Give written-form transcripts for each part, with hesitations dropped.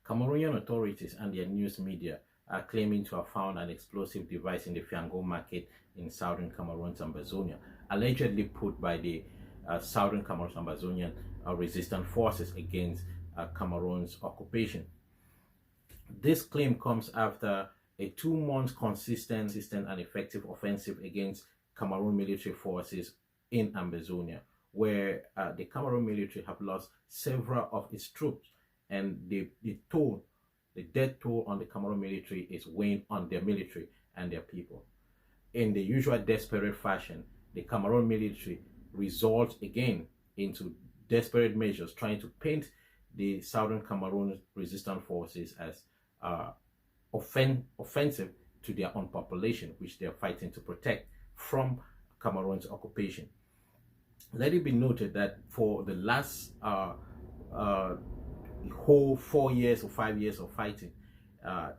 Cameroonian authorities and their news media are claiming to have found an explosive device in the Fiango Market in southern Cameroon's Ambazonia, allegedly put by the southern Cameroon's Ambazonian resistance forces against Cameroon's occupation. This claim comes after a 2-month consistent and effective offensive against Cameroon military forces in Ambazonia, where the Cameroon military have lost several of its troops, and the death toll on the Cameroon military is weighing on their military and their people. In the usual desperate fashion, the Cameroon military resorts again into desperate measures, trying to paint the southern Cameroon resistance forces as offensive to their own population, which they are fighting to protect from Cameroon's occupation. Let it be noted that for the last whole 4 years or 5 years of fighting,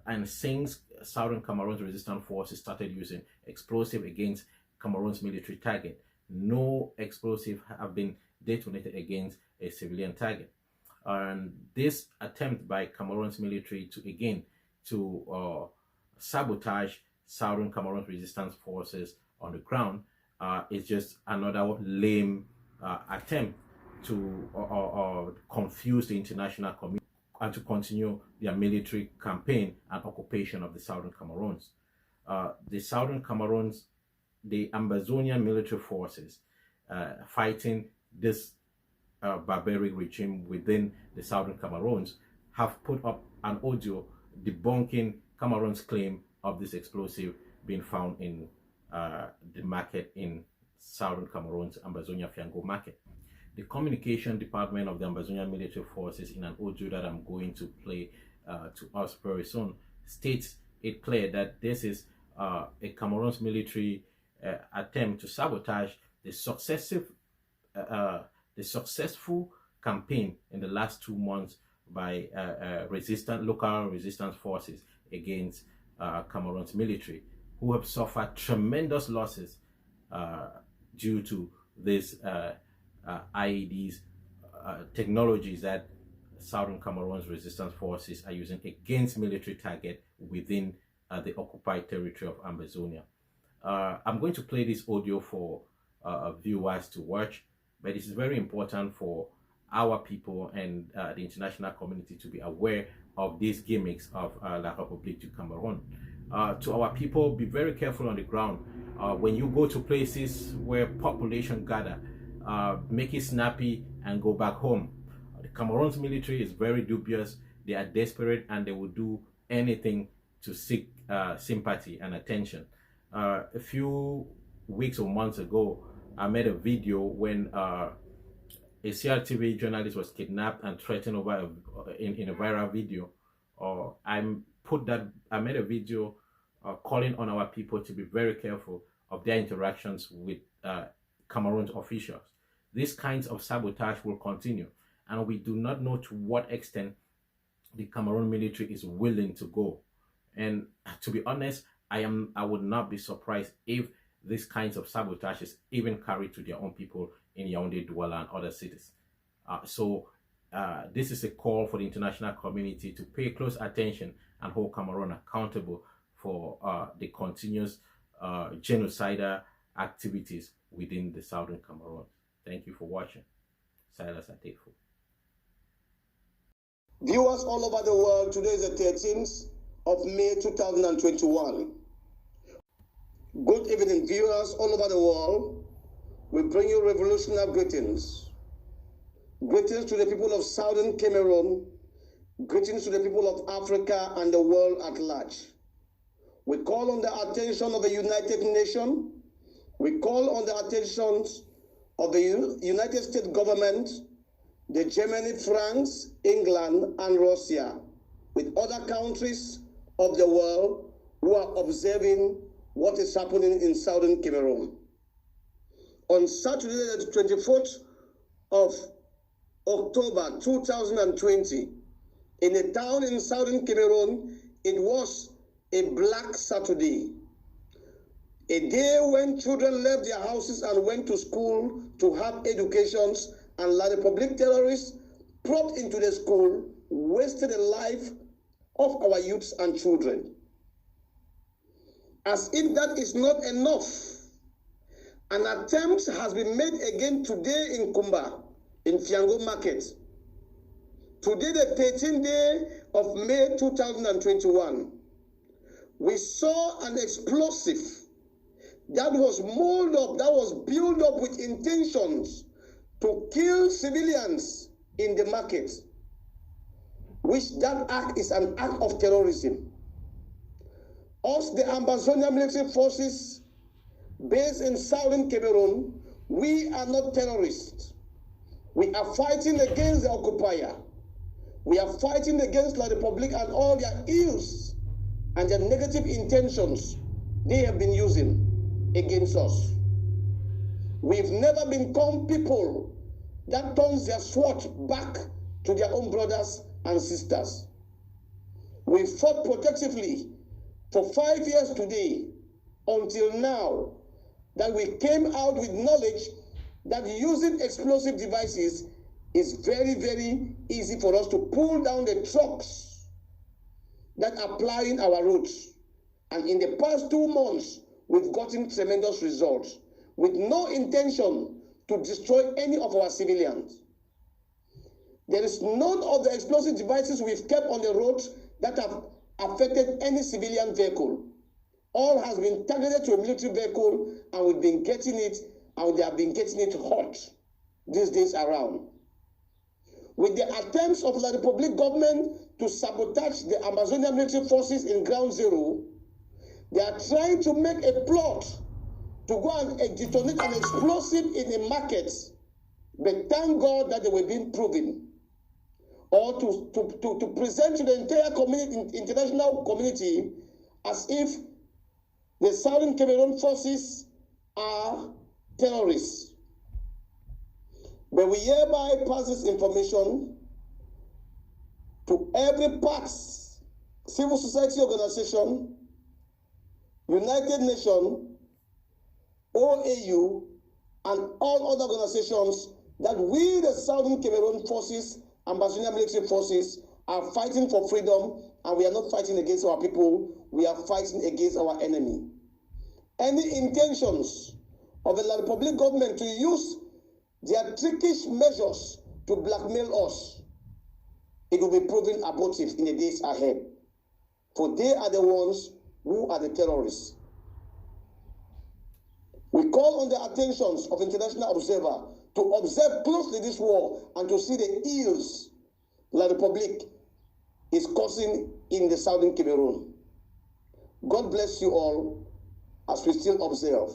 and since southern Cameroon's resistance forces started using explosive against Cameroon's military target, no explosive have been detonated against a civilian target. And this attempt by Cameroon's military to sabotage southern Cameroon's resistance forces on the ground is just another lame attempt to confuse the international community and to continue their military campaign and occupation of the southern Cameroons. The southern Cameroons, the Ambazonian military forces fighting this barbaric regime within the southern Cameroons, have put up an audio debunking Cameroon's claim of this explosive being found in the market in southern Cameroon's Ambazonia Fiango Market. The communication department of the Ambazonian military forces, in an audio that I'm going to play to us very soon, states it clear that this is a Cameroon's military attempt to sabotage the successful campaign in the last 2 months by local resistance forces against Cameroon's military, who have suffered tremendous losses due to this IEDs technologies that southern Cameroon's resistance forces are using against military targets within the occupied territory of Ambazonia. I'm going to play this audio for viewers to watch, but it is very important for our people and the international community to be aware of these gimmicks of La République du Cameroon. To our people, be very careful on the ground. When you go to places where population gather, make it snappy and go back home. The Cameroon's military is very dubious. They are desperate and they will do anything to seek sympathy and attention. A few weeks or months ago, I made a video when a CRTV journalist was kidnapped and threatened over in a viral video. I made a video calling on our people to be very careful of their interactions with Cameroon's officials. These kinds of sabotage will continue, and we do not know to what extent the Cameroon military is willing to go. And to be honest, I would not be surprised if these kinds of sabotage is even carried to their own people in Yaoundé, Douala, and other cities. This is a call for the international community to pay close attention and hold Cameroon accountable for the continuous genocidal activities within the southern Cameroon. Thank you for watching. Silas Atefu. Viewers all over the world, today is the 13th of May 2021. Good evening, viewers all over the world. We bring you revolutionary greetings. Greetings to the people of southern Cameroon. Greetings to the people of Africa and the world at large. We call on the attention of the United Nations. We call on the attention of the United States government, the Germany, France, England, and Russia, with other countries of the world who are observing what is happening in southern Cameroon. On Saturday, the 24th of October 2020, in a town in southern Cameroon, it was a Black Saturday. A day when children left their houses and went to school to have educations, and La République terrorists propped into the school wasted the life of our youths and children. As if that is not enough, an attempt has been made again today in Kumba, in Fiango Market. Today, the 13th day of May 2021, we saw an explosive that was molded up, that was built up with intentions to kill civilians in the market, which that act is an act of terrorism. Us, the Ambazonia military forces based in southern Cameroon, we are not terrorists. We are fighting against the occupier. We are fighting against the Republic and all their ills and their negative intentions they have been using against us. We've never become people that turns their sword back to their own brothers and sisters. We fought protectively for 5 years today, until now, that we came out with knowledge that using explosive devices is very, very easy for us to pull down the trucks that are plying our roads. And in the past 2 months, we've gotten tremendous results with no intention to destroy any of our civilians. There is none of the explosive devices we've kept on the roads that have affected any civilian vehicle. All has been targeted to a military vehicle, and we've been getting it, and they have been getting it hot these days around. With the attempts of the Republic government to sabotage the Amazonia military forces in Ground Zero, they are trying to make a plot to go and detonate an explosive in a market, but thank God that they were being proven, or to present to the entire community, international community, as if the Southern Cameroon forces are terrorists. But we hereby pass this information to every part, civil society organization, United Nations, OAU, and all other organizations, that we, the Southern Cameroon forces, Ambazonia military forces, are fighting for freedom, and we are not fighting against our people, we are fighting against our enemy. Any intentions of the Republic government to use their trickish measures to blackmail us, it will be proven abortive in the days ahead. For they are the ones who are the terrorists. We call on the attentions of international observers to observe closely this war and to see the ills La Republic is causing in the southern Cameroon. God bless you all as we still observe.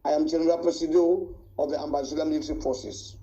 I am General Presidio of the Ambazonia Military Forces.